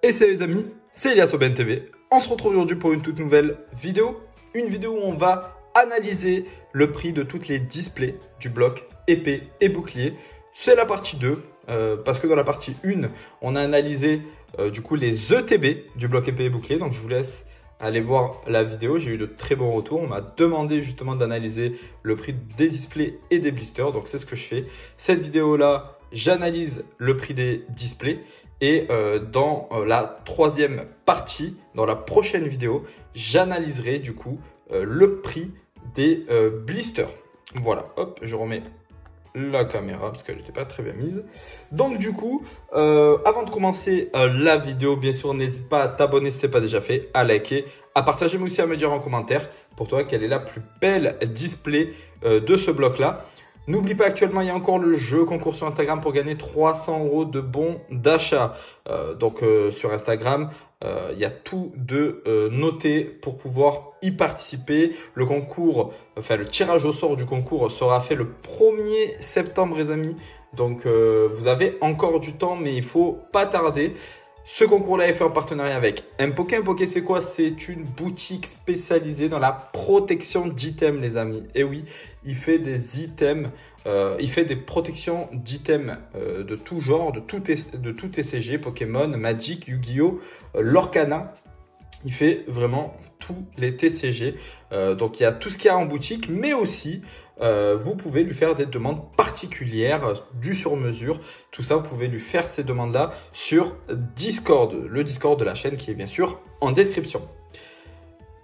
Et salut les amis, c'est Elias Aubin TV. On se retrouve aujourd'hui pour une toute nouvelle vidéo. Une vidéo où on va analyser le prix de toutes les displays du bloc épée et bouclier. C'est la partie 2, parce que dans la partie 1, on a analysé du coup les ETB du bloc épée et bouclier. Donc je vous laisse aller voir la vidéo, j'ai eu de très bons retours. On m'a demandé justement d'analyser le prix des displays et des blisters. Donc c'est ce que je fais. Cette vidéo-là, j'analyse le prix des displays. Et dans la troisième partie, dans la prochaine vidéo, j'analyserai du coup le prix des blisters. Voilà, hop, je remets la caméra parce qu'elle n'était pas très bien mise. Donc du coup, avant de commencer la vidéo, bien sûr, n'hésite pas à t'abonner si ce n'est pas déjà fait, à liker, à partager, mais aussi à me dire en commentaire pour toi quelle est la plus belle display de ce bloc-là. N'oublie pas, actuellement, il y a encore le jeu concours sur Instagram pour gagner 300 € de bons d'achat. Donc, sur Instagram, il y a tout de noté pour pouvoir y participer. Le concours, enfin, le tirage au sort du concours sera fait le 1er septembre, les amis. Donc, vous avez encore du temps, mais il faut pas tarder. Ce concours-là est fait en partenariat avec Impoké. Impoké, c'est quoi? C'est une boutique spécialisée dans la protection d'items, les amis. Et oui, il fait des items, il fait des protections d'items de tout genre, de tout TCG, Pokémon, Magic, Yu-Gi-Oh, Lorcana. Il fait vraiment tous les TCG. Donc, il y a tout ce qu'il y a en boutique, mais aussi, vous pouvez lui faire des demandes particulières, du sur-mesure. Tout ça, vous pouvez lui faire ces demandes-là sur Discord, le Discord de la chaîne qui est bien sûr en description.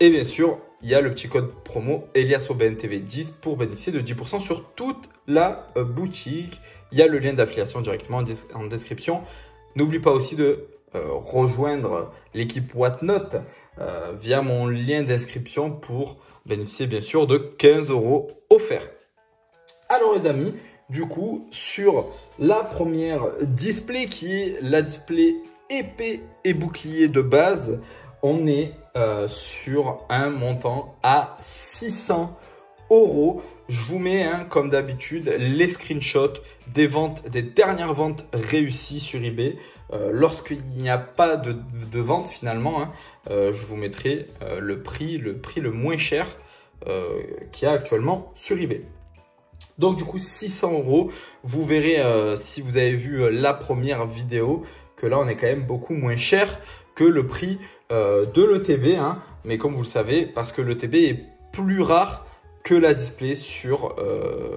Et bien sûr, il y a le petit code promo Elias Aubin TV 10 pour bénéficier de 10% sur toute la boutique. Il y a le lien d'affiliation directement en description. N'oublie pas aussi de rejoindre l'équipe Whatnot via mon lien d'inscription pour bénéficier bien sûr de 15 € offerts. Alors les amis, du coup sur la première display qui est la display épée et bouclier de base, on est sur un montant à 600 €. Je vous mets comme d'habitude les screenshots des ventes, des dernières ventes réussies sur eBay. Lorsqu'il n'y a pas de vente finalement, je vous mettrai le prix le moins cher qu'il y a actuellement sur eBay. Donc du coup 600 €, vous verrez si vous avez vu la première vidéo que là on est quand même beaucoup moins cher que le prix de l'ETB, mais comme vous le savez, parce que l'ETB est plus rare que la display sur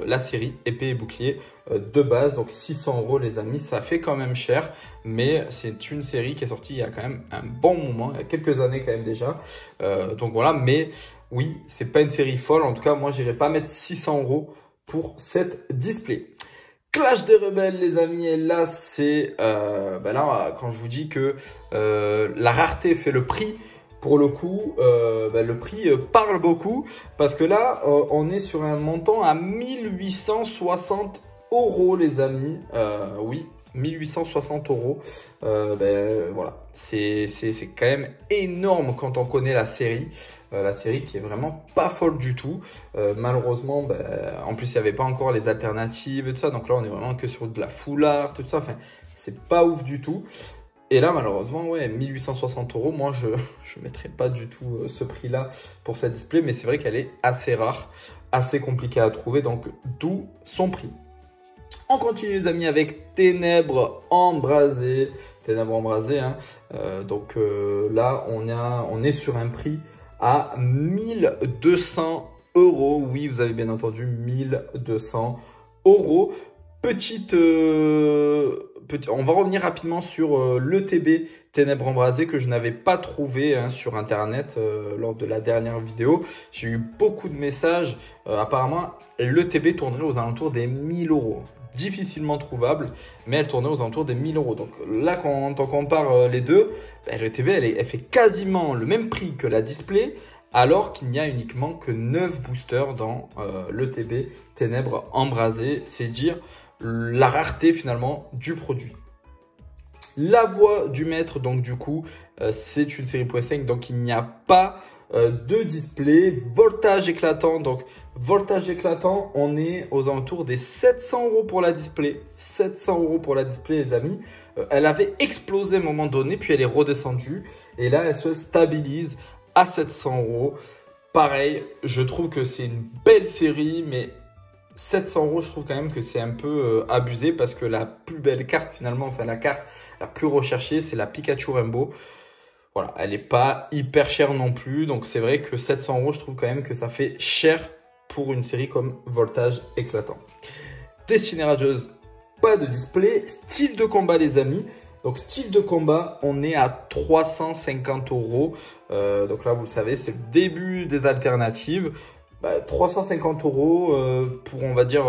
la série épée et bouclier de base. Donc 600 € les amis, ça fait quand même cher, mais c'est une série qui est sortie il y a quand même un bon moment, il y a quelques années quand même déjà. Donc voilà, mais oui, c'est pas une série folle. En tout cas, moi, j'irai pas mettre 600 € pour cette display. Clash des rebelles les amis, et là c'est là quand je vous dis que la rareté fait le prix, pour le coup le prix parle beaucoup, parce que là on est sur un montant à 1860 € les amis. Oui, 1860 €. Voilà, c'est quand même énorme quand on connaît la série. La série qui est vraiment pas folle du tout. Malheureusement, en plus il n'y avait pas encore les alternatives et tout ça. Donc là on est vraiment que sur de la full art, tout ça. Enfin, c'est pas ouf du tout. Et là malheureusement, ouais, 1860 €. Moi je mettrais pas du tout ce prix là pour cette display. Mais c'est vrai qu'elle est assez rare, assez compliquée à trouver. Donc d'où son prix. On continue les amis avec Ténèbres Embrasées. Ténèbres Embrasées, donc là on est sur un prix à 1200 €. Oui, vous avez bien entendu, 1200 €. On va revenir rapidement sur l'ETB Ténèbres Embrasées que je n'avais pas trouvé sur internet lors de la dernière vidéo. J'ai eu beaucoup de messages. Apparemment, l'ETB tournerait aux alentours des 1000 €. Difficilement trouvable, mais elle tournait aux alentours des 1000 €. Donc là, quand on compare les deux, l'ETB elle fait quasiment le même prix que la display, alors qu'il n'y a uniquement que 9 boosters dans l'ETB Ténèbres Embrasées. C'est dire la rareté finalement du produit. La voix du maître, donc du coup, c'est une série .5, donc il n'y a pas de display. Voltage éclatant, donc voltage éclatant, on est aux alentours des 700 € pour la display. 700 € pour la display les amis. Elle avait explosé à un moment donné, puis elle est redescendue. Et là, elle se stabilise à 700 €. Pareil, je trouve que c'est une belle série, mais 700 €, je trouve quand même que c'est un peu abusé parce que la plus belle carte finalement, enfin la carte la plus recherchée, c'est la Pikachu Rainbow. Voilà, elle n'est pas hyper chère non plus, donc c'est vrai que 700 €, je trouve quand même que ça fait cher pour une série comme Voltage Éclatant. Destiny Rageuse, pas de display. Style de combat les amis. Donc style de combat, on est à 350 €. Donc là, vous le savez, c'est le début des alternatives. 350 € pour, on va dire,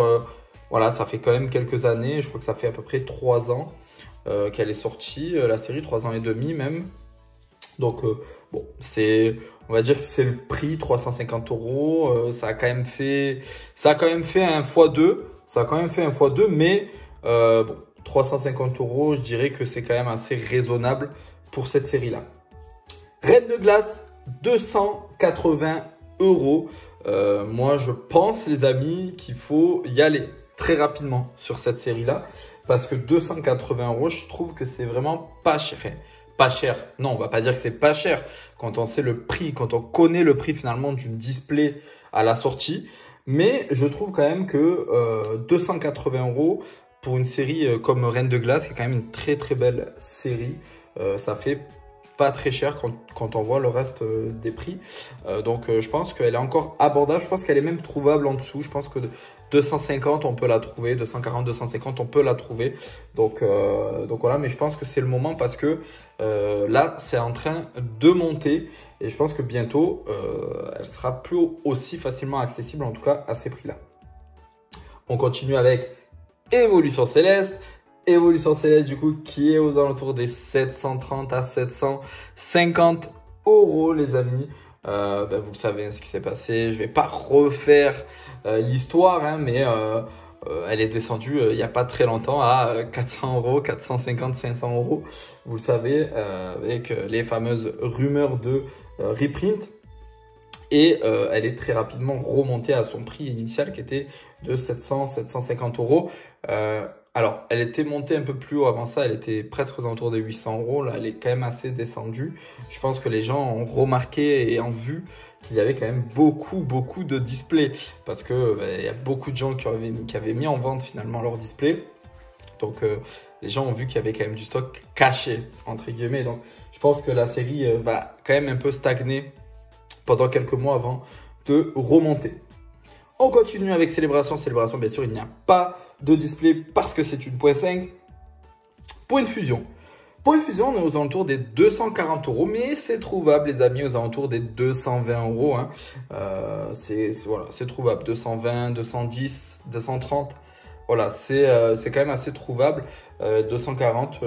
voilà, ça fait quand même quelques années. Je crois que ça fait à peu près 3 ans qu'elle est sortie, la série, 3 ans et demi même. Donc, bon, on va dire que c'est le prix, 350 €. Ça a quand même fait un x2. Ça a quand même fait un x2, mais bon, 350 €, je dirais que c'est quand même assez raisonnable pour cette série-là. Reine de glace, 280 €. Moi, je pense, les amis, qu'il faut y aller très rapidement sur cette série-là. Parce que 280 €, je trouve que c'est vraiment pas cher. Enfin, pas cher. Non, on va pas dire que c'est pas cher. Quand on sait le prix, quand on connaît le prix finalement d'une display à la sortie. Mais je trouve quand même que 280 € pour une série comme Reine de glace, qui est quand même une très très belle série, ça fait pas très cher quand on voit le reste des prix. Donc je pense qu'elle est encore abordable. Je pense qu'elle est même trouvable en dessous. Je pense que 250 on peut la trouver, 240, 250 on peut la trouver. Donc voilà, mais je pense que c'est le moment parce que là c'est en train de monter et je pense que bientôt elle sera plus aussi facilement accessible, en tout cas à ces prix là. On continue avec Évolution Céleste. Évolution Céleste du coup qui est aux alentours des 730 à 750 € les amis. Vous le savez hein, ce qui s'est passé. Je vais pas refaire l'histoire hein, mais elle est descendue il n'y a pas très longtemps à 400 €, 450, 500 €. Vous le savez avec les fameuses rumeurs de reprint. Et elle est très rapidement remontée à son prix initial qui était de 700, 750 €. Alors, elle était montée un peu plus haut avant ça, elle était presque aux alentours des 800 €. Là, elle est quand même assez descendue. Je pense que les gens ont remarqué et ont vu qu'il y avait quand même beaucoup de displays. Parce que il y a beaucoup de gens qui avaient mis en vente finalement leur display. Donc, les gens ont vu qu'il y avait quand même du stock caché, entre guillemets. Donc, je pense que la série va quand même un peu stagner pendant quelques mois avant de remonter. On continue avec Célébration. Célébration, bien sûr, il n'y a pas de display parce que c'est une .5. Point de fusion. Point de fusion, on est aux alentours des 240 €, mais c'est trouvable, les amis, aux alentours des 220 €. Hein. Voilà, c'est trouvable. 220, 210, 230. Voilà, c'est quand même assez trouvable. 240,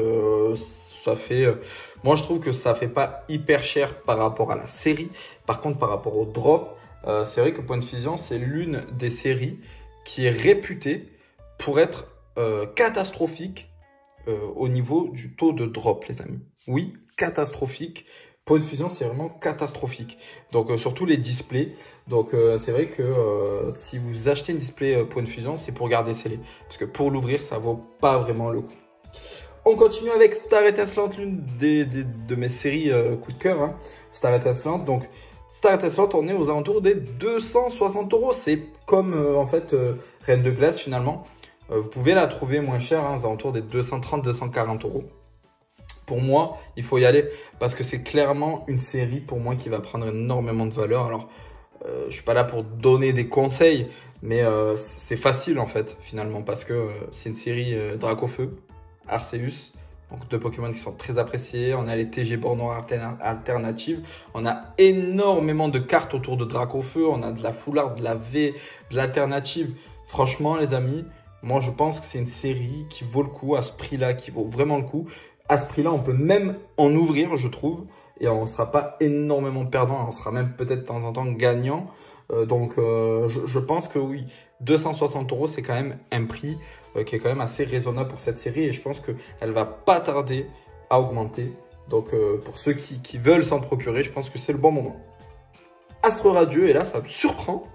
ça fait... moi, je trouve que ça fait pas hyper cher par rapport à la série. Par contre, par rapport au drop, c'est vrai que Point de Fusion, c'est l'une des séries qui est réputée pour être catastrophique au niveau du taux de drop, les amis. Oui, catastrophique. Point de Fusion, c'est vraiment catastrophique. Donc, surtout les displays. Donc, c'est vrai que si vous achetez une display Point de Fusion, c'est pour garder scellé. Parce que pour l'ouvrir, ça vaut pas vraiment le coup. On continue avec Star Étincelante, l'une de mes séries coup de cœur. Hein. Star Étincelante. Donc, Star Étincelante, on est aux alentours des 260 €. C'est comme, en fait, Reine de glace, finalement. Vous pouvez la trouver moins chère, hein, aux alentours des 230, 240 €. Pour moi, il faut y aller parce que c'est clairement une série, pour moi, qui va prendre énormément de valeur. Alors, je suis pas là pour donner des conseils, mais c'est facile, en fait, finalement, parce que c'est une série Dracofeu, Arceus, donc deux Pokémon qui sont très appréciés. On a les TG Born Noir alternatives. On a énormément de cartes autour de Dracofeu. On a de la Full Art, de la V, de l'alternative. Franchement, les amis, moi, je pense que c'est une série qui vaut le coup à ce prix-là, qui vaut vraiment le coup. À ce prix-là, on peut même en ouvrir, je trouve. Et on ne sera pas énormément perdant. On sera même peut-être de temps en temps gagnant. Donc, je pense que oui, 260 €, c'est quand même un prix qui est quand même assez raisonnable pour cette série. Et je pense qu'elle va pas tarder à augmenter. Donc, pour ceux qui veulent s'en procurer, je pense que c'est le bon moment. Astre Radieux, et là ça me surprend,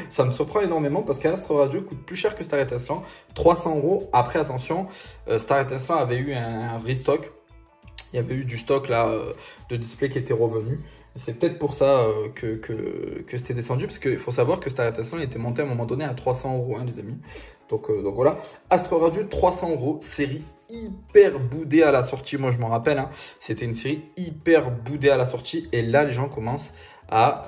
ça me surprend énormément parce qu'Astre Radieux coûte plus cher que Star Étincelant, 300 €. Après attention, Star Étincelant avait eu un restock, il y avait eu du stock là de display qui était revenu. C'est peut-être pour ça que c'était descendu, parce qu'il faut savoir que Star Étincelant était monté à un moment donné à 300 €, hein, les amis. Donc voilà, Astre Radieux 300 €, série hyper boudée à la sortie. Moi je m'en rappelle, hein, c'était une série hyper boudée à la sortie, et là les gens commencent à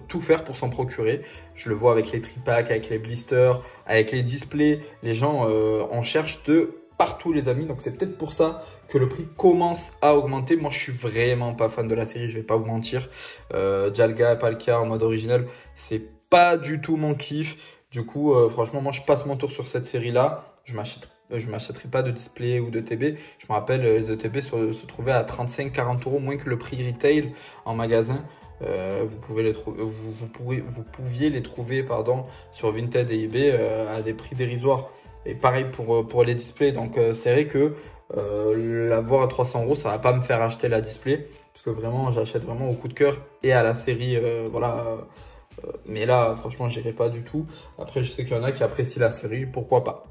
tout faire pour s'en procurer. Je le vois avec les tripacks, avec les blisters, avec les displays. Les gens en cherchent de partout, les amis. Donc c'est peut-être pour ça que le prix commence à augmenter. Moi je suis vraiment pas fan de la série, je vais pas vous mentir. Dialga, Palkia en mode original, c'est pas du tout mon kiff. Du coup franchement moi je passe mon tour sur cette série là. Je m'achèterai pas de display ou de TB. Je me rappelle, les ETB se trouvaient à 35-40 € moins que le prix retail en magasin. Vous pouviez les trouver pardon, sur Vinted et eBay à des prix dérisoires. Et pareil pour les displays. Donc c'est vrai que l'avoir à 300 €, ça va pas me faire acheter la display. Parce que vraiment, j'achète vraiment au coup de cœur et à la série. Voilà. Mais là, franchement, j'irai pas du tout. Après, je sais qu'il y en a qui apprécient la série. Pourquoi pas.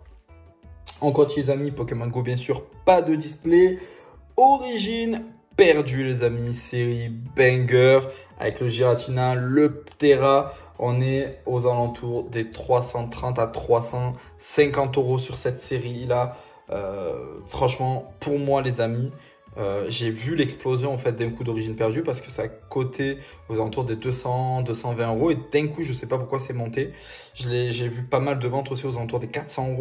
On continue, les amis. Pokémon Go, bien sûr, pas de display. Origine perdue, les amis. Série banger avec le Giratina, le Ptera. On est aux alentours des 330 à 350 € sur cette série-là. Franchement, pour moi, les amis, j'ai vu l'explosion en fait d'un coup d'Origine perdue, parce que ça cotait aux alentours des 200-220 € et d'un coup je sais pas pourquoi c'est monté. J'ai vu pas mal de ventes aussi aux alentours des 400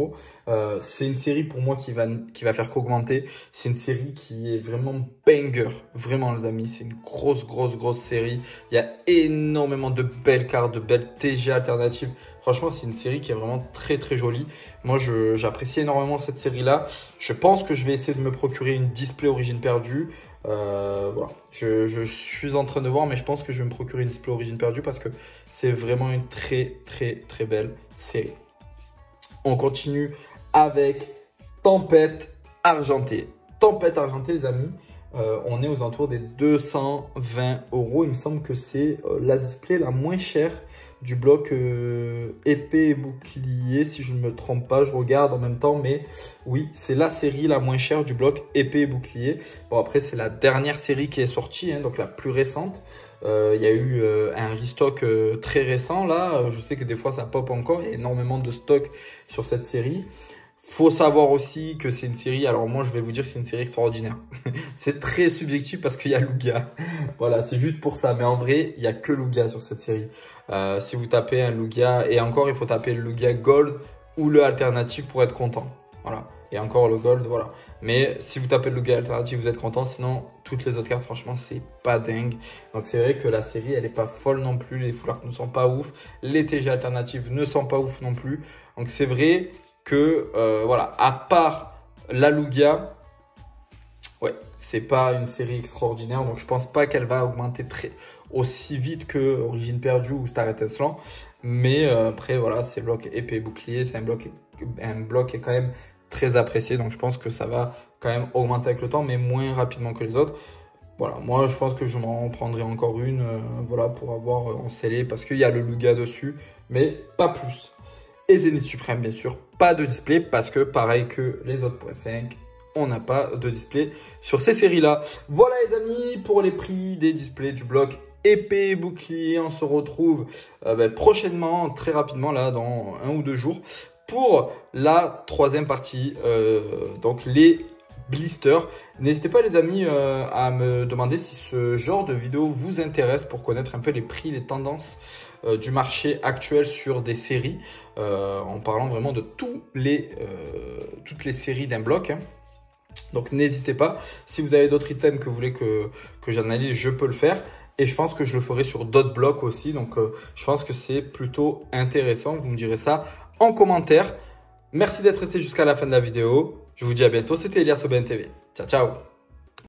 €. C'est une série pour moi qui va faire qu'augmenter. C'est une série qui est vraiment banger, vraiment les amis. C'est une grosse série. Il y a énormément de belles cartes, de belles TG alternatives. Franchement, c'est une série qui est vraiment très jolie. Moi, j'apprécie énormément cette série-là. Je pense que je vais essayer de me procurer une display Origine perdue. Voilà. Je suis en train de voir, mais je pense que je vais me procurer une display Origine perdue parce que c'est vraiment une très belle série. On continue avec Tempête Argentée. Tempête Argentée, les amis. On est aux alentours des 220 €. Il me semble que c'est la display la moins chère du bloc épée et bouclier, si je ne me trompe pas. Je regarde en même temps, mais oui, c'est la série la moins chère du bloc épée et bouclier. Bon, après, c'est la dernière série qui est sortie, hein, donc la plus récente. Il y a eu un restock très récent, là. Je sais que des fois, ça pop encore. Il y a énormément de stock sur cette série. Faut savoir aussi que c'est une série, alors moi je vais vous dire que c'est une série extraordinaire. C'est très subjectif parce qu'il y a Lugia. Voilà, c'est juste pour ça. Mais en vrai, il n'y a que Lugia sur cette série. Si vous tapez un Lugia, et encore il faut taper le Lugia Gold ou le alternatif pour être content. Voilà, et encore le Gold, voilà. Mais si vous tapez le Lugia alternatif, vous êtes content. Sinon, toutes les autres cartes, franchement, c'est pas dingue. Donc c'est vrai que la série, elle est pas folle non plus. Les foulards ne sont pas ouf. Les TG alternatifs ne sont pas ouf non plus. Donc c'est vrai que voilà, à part la Lugia, ouais, c'est pas une série extraordinaire, donc je pense pas qu'elle va augmenter aussi vite que Origine perdue ou Star Étincelant. Mais après voilà, c'est bloc épée et bouclier, c'est un bloc qui est quand même très apprécié, donc je pense que ça va quand même augmenter avec le temps, mais moins rapidement que les autres. Voilà, moi je pense que je m'en prendrai encore une, voilà, pour avoir en scellé, parce qu'il y a le Lugia dessus, mais pas plus. Et Zénith Suprême, bien sûr, pas de display parce que pareil que les autres .5, on n'a pas de display sur ces séries-là. Voilà les amis, pour les prix des displays du bloc épée et bouclier, on se retrouve prochainement, très rapidement, là, dans 1 ou 2 jours, pour la troisième partie, donc les blisters. N'hésitez pas les amis à me demander si ce genre de vidéo vous intéresse pour connaître un peu les prix, les tendances du marché actuel sur des séries, en parlant vraiment de toutes les séries d'un bloc, hein. Donc n'hésitez pas, si vous avez d'autres items que vous voulez que j'analyse, je peux le faire. Et je pense que je le ferai sur d'autres blocs aussi. Donc je pense que c'est plutôt intéressant. Vous me direz ça en commentaire. Merci d'être resté jusqu'à la fin de la vidéo. Je vous dis à bientôt. C'était Elias OBNTV. Ciao, ciao.